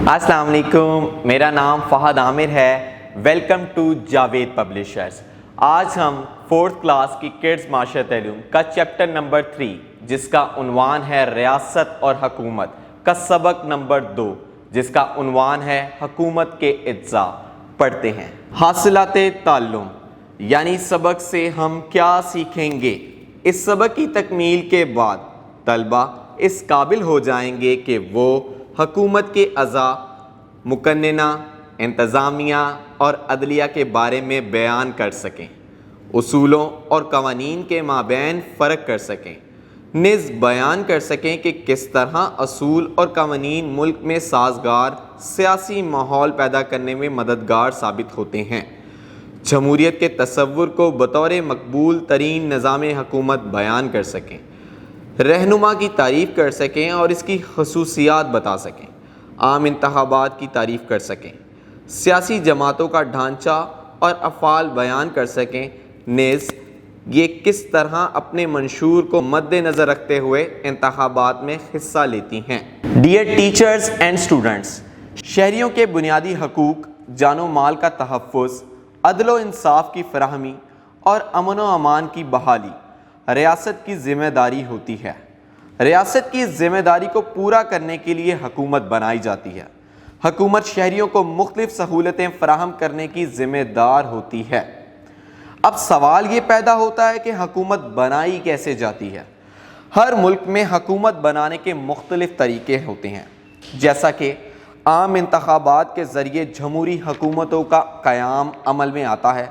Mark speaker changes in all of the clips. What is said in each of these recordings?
Speaker 1: السلام علیکم، میرا نام فہد عامر ہے۔ Welcome to Javed Publishers. آج ہم 4th کلاس کی کڈز معاشرت علوم کا چیپٹر نمبر 3 جس کا عنوان ہے ریاست اور حکومت کا سبق نمبر 2 جس کا عنوان ہے حکومت کے اجزاء پڑھتے ہیں۔ حاصلات تعلم یعنی سبق سے ہم کیا سیکھیں گے؟ اس سبق کی تکمیل کے بعد طلبہ اس قابل ہو جائیں گے کہ وہ حکومت کے اعضاء، مقننہ، انتظامیہ اور عدلیہ کے بارے میں بیان کر سکیں، اصولوں اور قوانین کے مابین فرق کر سکیں، نیز بیان کر سکیں کہ کس طرح اصول اور قوانین ملک میں سازگار سیاسی ماحول پیدا کرنے میں مددگار ثابت ہوتے ہیں، جمہوریت کے تصور کو بطور مقبول ترین نظام حکومت بیان کر سکیں، رہنما کی تعریف کر سکیں اور اس کی خصوصیات بتا سکیں، عام انتخابات کی تعریف کر سکیں، سیاسی جماعتوں کا ڈھانچہ اور افعال بیان کر سکیں، نیز یہ کس طرح اپنے منشور کو مد نظر رکھتے ہوئے انتخابات میں حصہ لیتی ہیں۔ ڈیئر ٹیچرز اینڈ اسٹوڈنٹس، شہریوں کے بنیادی حقوق، جان و مال کا تحفظ، عدل و انصاف کی فراہمی اور امن و امان کی بحالی ریاست کی ذمہ داری ہوتی ہے۔ ریاست کی ذمہ داری کو پورا کرنے کے لیے حکومت بنائی جاتی ہے۔ حکومت شہریوں کو مختلف سہولتیں فراہم کرنے کی ذمہ دار ہوتی ہے۔ اب سوال یہ پیدا ہوتا ہے کہ حکومت بنائی کیسے جاتی ہے؟ ہر ملک میں حکومت بنانے کے مختلف طریقے ہوتے ہیں، جیسا کہ عام انتخابات کے ذریعے جمہوری حکومتوں کا قیام عمل میں آتا ہے۔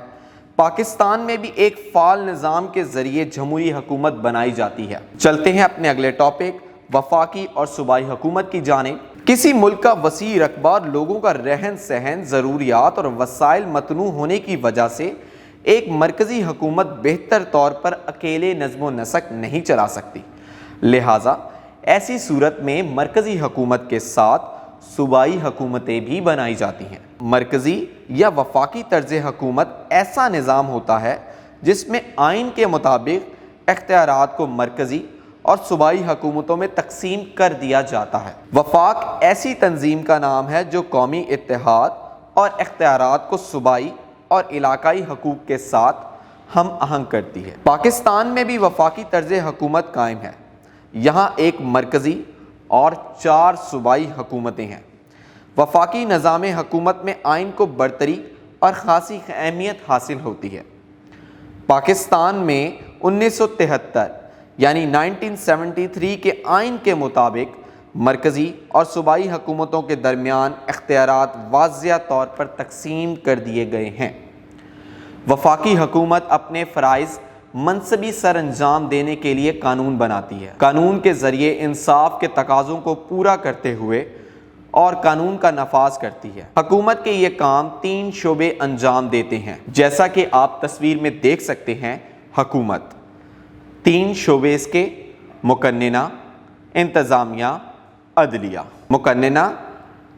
Speaker 1: پاکستان میں بھی ایک فعال نظام کے ذریعے جمہوری حکومت بنائی جاتی ہے۔ چلتے ہیں اپنے اگلے ٹاپک وفاقی اور صوبائی حکومت کی جانب۔ کسی ملک کا وسیع رقبہ اور لوگوں کا رہن سہن، ضروریات اور وسائل متنوع ہونے کی وجہ سے ایک مرکزی حکومت بہتر طور پر اکیلے نظم و نسق نہیں چلا سکتی، لہٰذا ایسی صورت میں مرکزی حکومت کے ساتھ صوبائی حکومتیں بھی بنائی جاتی ہیں۔ مرکزی یا وفاقی طرز حکومت ایسا نظام ہوتا ہے جس میں آئین کے مطابق اختیارات کو مرکزی اور صوبائی حکومتوں میں تقسیم کر دیا جاتا ہے۔ وفاق ایسی تنظیم کا نام ہے جو قومی اتحاد اور اختیارات کو صوبائی اور علاقائی حقوق کے ساتھ ہم آہنگ کرتی ہے۔ پاکستان میں بھی وفاقی طرز حکومت قائم ہے۔ یہاں ایک مرکزی اور 4 صوبائی حکومتیں ہیں۔ وفاقی نظام حکومت میں آئین کو برتری اور خاصی اہمیت حاصل ہوتی ہے۔ پاکستان میں 1973 یعنی 1973 کے آئین کے مطابق مرکزی اور صوبائی حکومتوں کے درمیان اختیارات واضح طور پر تقسیم کر دیے گئے ہیں۔ وفاقی حکومت اپنے فرائض منصبی سر انجام دینے کے لیے قانون بناتی ہے، قانون کے ذریعے انصاف کے تقاضوں کو پورا کرتے ہوئے اور قانون کا نفاذ کرتی ہے۔ حکومت کے یہ کام 3 شعبے انجام دیتے ہیں، جیسا کہ آپ تصویر میں دیکھ سکتے ہیں۔ حکومت 3 شعبے اس کے: مقننہ، انتظامیہ، عدلیہ۔ مقننہ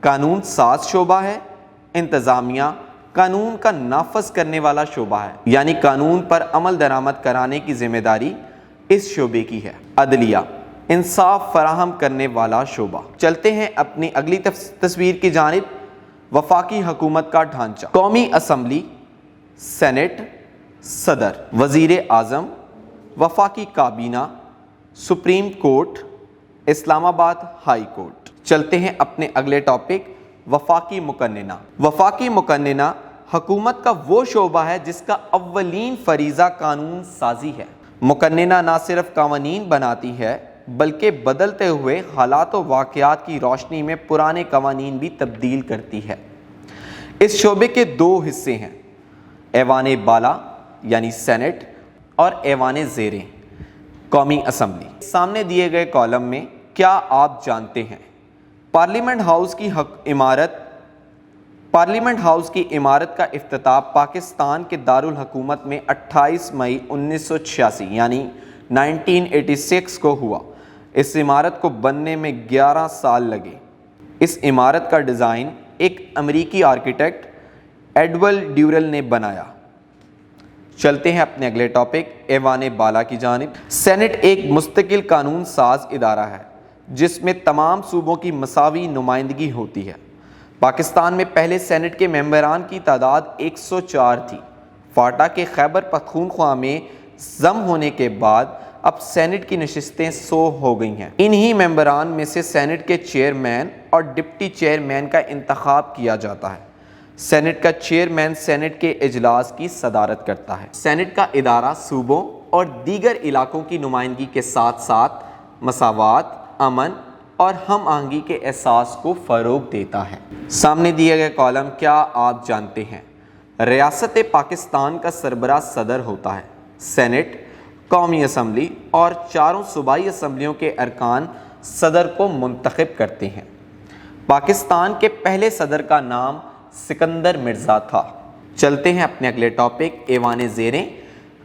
Speaker 1: قانون ساز شعبہ ہے، انتظامیہ قانون کا نافذ کرنے والا شعبہ ہے، یعنی قانون پر عمل درآمد کرانے کی ذمہ داری اس شعبے کی ہے۔ عدلیہ انصاف فراہم کرنے والا شعبہ۔ چلتے ہیں اپنی اگلی تصویر کی جانب۔ وفاقی حکومت کا ڈھانچہ: قومی اسمبلی، سینٹ، صدر، وزیر اعظم، وفاقی کابینہ، سپریم کورٹ، اسلام آباد ہائی کورٹ۔ چلتے ہیں اپنے اگلے ٹاپک وفاقی مقننہ۔ وفاقی مقننہ حکومت کا وہ شعبہ ہے جس کا اولین فریضہ قانون سازی ہے۔ مقننہ نہ صرف قوانین بناتی ہے بلکہ بدلتے ہوئے حالات و واقعات کی روشنی میں پرانے قوانین بھی تبدیل کرتی ہے۔ اس شعبے کے 2 حصے ہیں: ایوان بالا یعنی سینٹ اور ایوان زیریں قومی اسمبلی۔ سامنے دیے گئے کالم میں کیا آپ جانتے ہیں؟ پارلیمنٹ ہاؤس کی عمارت کا افتتاح پاکستان کے دارالحکومت میں 28 مئی 1986 یعنی 1986 کو ہوا۔ اس عمارت کو بننے میں 11 سال لگے۔ اس عمارت کا ڈیزائن ایک امریکی آرکیٹیکٹ ایڈول ڈیورل نے بنایا۔ چلتے ہیں اپنے اگلے ٹاپک ایوان بالا کی جانب۔ سینٹ ایک مستقل قانون ساز ادارہ ہے جس میں تمام صوبوں کی مساوی نمائندگی ہوتی ہے۔ پاکستان میں پہلے سینٹ کے ممبران کی تعداد 104 تھی۔ فاٹا کے خیبر پختونخوا میں ضم ہونے کے بعد اب سینٹ کی نشستیں 100 ہو گئی ہیں۔ انہی ممبران میں سے سینٹ کے چیئرمین اور ڈپٹی چیئرمین کا انتخاب کیا جاتا ہے۔ سینٹ کا چیئرمین سینٹ کے اجلاس کی صدارت کرتا ہے۔ سینٹ کا ادارہ صوبوں اور دیگر علاقوں کی نمائندگی کے ساتھ ساتھ مساوات، امن اور ہم آہنگی کے احساس کو فروغ دیتا ہے۔ سامنے دیے گئے کالم کیا آپ جانتے ہیں؟ ریاست پاکستان کا سربراہ صدر ہوتا ہے۔ سینٹ، قومی اسمبلی اور 4 صوبائی اسمبلیوں کے ارکان صدر کو منتخب کرتے ہیں۔ پاکستان کے پہلے صدر کا نام سکندر مرزا تھا۔ چلتے ہیں اپنے اگلے ٹاپک، ایوان زیریں۔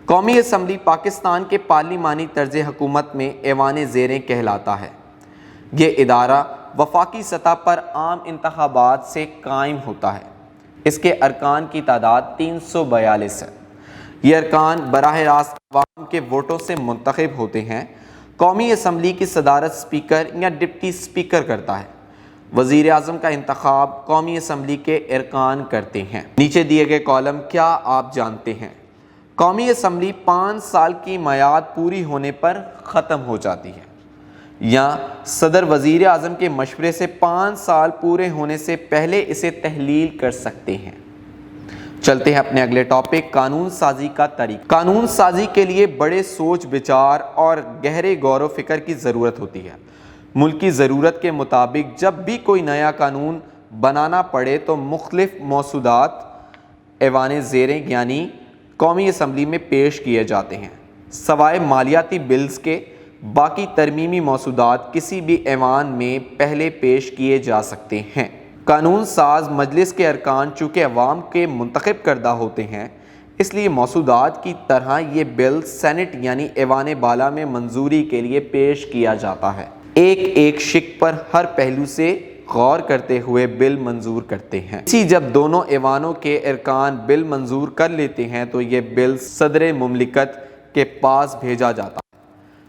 Speaker 1: قومی اسمبلی پاکستان کے پارلیمانی طرز حکومت میں ایوان زیریں کہلاتا ہے۔ یہ ادارہ وفاقی سطح پر عام انتخابات سے قائم ہوتا ہے۔ اس کے ارکان کی تعداد 342 ہے۔ یہ ارکان براہ راست عوام کے ووٹوں سے منتخب ہوتے ہیں۔ قومی اسمبلی کی صدارت اسپیکر یا ڈپٹی اسپیکر کرتا ہے۔ وزیر اعظم کا انتخاب قومی اسمبلی کے ارکان کرتے ہیں۔ نیچے دیے گئے کالم کیا آپ جانتے ہیں؟ قومی اسمبلی 5 سال کی میعاد پوری ہونے پر ختم ہو جاتی ہے، یا صدر وزیر اعظم کے مشورے سے 5 سال پورے ہونے سے پہلے اسے تحلیل کر سکتے ہیں۔ چلتے ہیں اپنے اگلے ٹاپک، قانون سازی کا طریقہ۔ قانون سازی کے لیے بڑے سوچ بچار اور گہرے غور و فکر کی ضرورت ہوتی ہے۔ ملک کی ضرورت کے مطابق جب بھی کوئی نیا قانون بنانا پڑے تو مختلف مسودات ایوان زیریں یعنی قومی اسمبلی میں پیش کیے جاتے ہیں۔ سوائے مالیاتی بلز کے باقی ترمیمی مسودات کسی بھی ایوان میں پہلے پیش کیے جا سکتے ہیں۔ قانون ساز مجلس کے ارکان چونکہ عوام کے منتخب کردہ ہوتے ہیں، اس لیے مسودات کی طرح یہ بل سینٹ یعنی ایوان بالا میں منظوری کے لیے پیش کیا جاتا ہے۔ ایک شق پر ہر پہلو سے غور کرتے ہوئے بل منظور کرتے ہیں۔ جب دونوں ایوانوں کے ارکان بل منظور کر لیتے ہیں تو یہ بل صدر مملکت کے پاس بھیجا جاتا ہے۔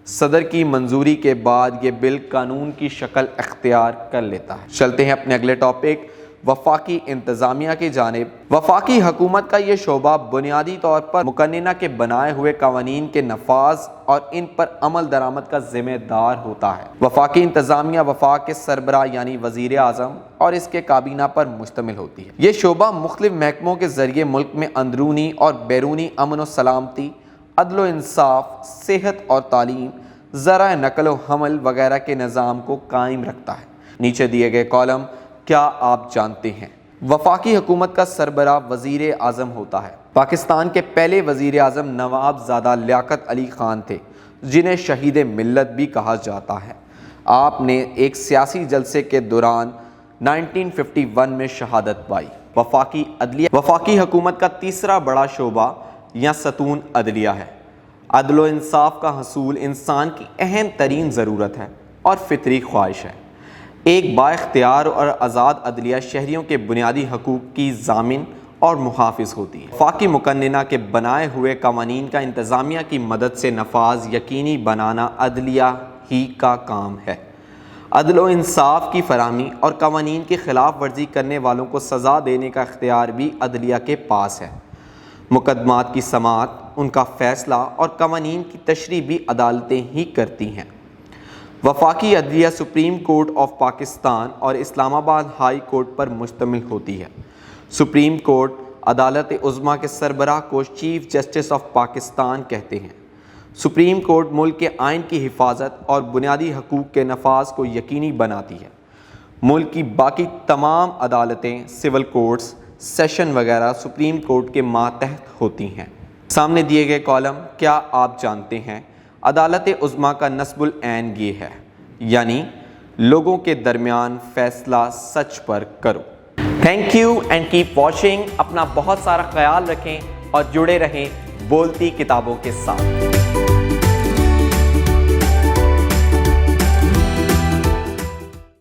Speaker 1: صدر کی منظوری کے بعد یہ بل قانون کی شکل اختیار کر لیتا ہے۔ چلتے ہیں اپنے اگلے ٹاپک، وفاقی انتظامیہ کی جانب۔ وفاقی حکومت کا یہ شعبہ بنیادی طور پر مقننہ کے بنائے ہوئے قوانین کے نفاذ اور ان پر عمل درآمد کا ذمہ دار ہوتا ہے۔ وفاقی انتظامیہ وفاق کے سربراہ یعنی وزیر اعظم اور اس کے کابینہ پر مشتمل ہوتی ہے۔ یہ شعبہ مختلف محکموں کے ذریعے ملک میں اندرونی اور بیرونی امن و سلامتی، عدل و انصاف، صحت اور تعلیم، ذرائع نقل و حمل وغیرہ کے نظام کو قائم رکھتا ہے۔ نیچے دیے گئے کالم کیا آپ جانتے ہیں؟ وفاقی حکومت کا سربراہ وزیر اعظم ہوتا ہے۔ پاکستان کے پہلے وزیر اعظم نواب زادہ لیاقت علی خان تھے، جنہیں شہید ملت بھی کہا جاتا ہے۔ آپ نے ایک سیاسی جلسے کے دوران 1951 میں شہادت پائی۔ وفاقی عدلیہ وفاقی حکومت کا تیسرا بڑا شعبہ یا ستون عدلیہ ہے۔ عدل و انصاف کا حصول انسان کی اہم ترین ضرورت ہے اور فطری خواہش ہے۔ ایک با اختیار اور آزاد عدلیہ شہریوں کے بنیادی حقوق کی ضامن اور محافظ ہوتی ہے۔ وفاقی مقننہ کے بنائے ہوئے قوانین کا انتظامیہ کی مدد سے نفاذ یقینی بنانا عدلیہ ہی کا کام ہے۔ عدل و انصاف کی فراہمی اور قوانین کی خلاف ورزی کرنے والوں کو سزا دینے کا اختیار بھی عدلیہ کے پاس ہے۔ مقدمات کی سماعت، ان کا فیصلہ اور قوانین کی تشریح بھی عدالتیں ہی کرتی ہیں۔ وفاقی عدلیہ سپریم کورٹ آف پاکستان اور اسلام آباد ہائی کورٹ پر مشتمل ہوتی ہے۔ سپریم کورٹ عدالت عظمیٰ کے سربراہ کو چیف جسٹس آف پاکستان کہتے ہیں۔ سپریم کورٹ ملک کے آئین کی حفاظت اور بنیادی حقوق کے نفاذ کو یقینی بناتی ہے۔ ملک کی باقی تمام عدالتیں، سول کورٹس، سیشن وغیرہ سپریم کورٹ کے ماتحت ہوتی ہیں۔ سامنے دیے گئے کالم کیا آپ جانتے ہیں؟ عدالت عظمیٰ کا نصب العین یہ ہے، یعنی لوگوں کے درمیان فیصلہ سچ پر کرو۔ Thank you and keep watching. اپنا بہت سارا خیال رکھیں اور جڑے رہیں بولتی کتابوں کے ساتھ۔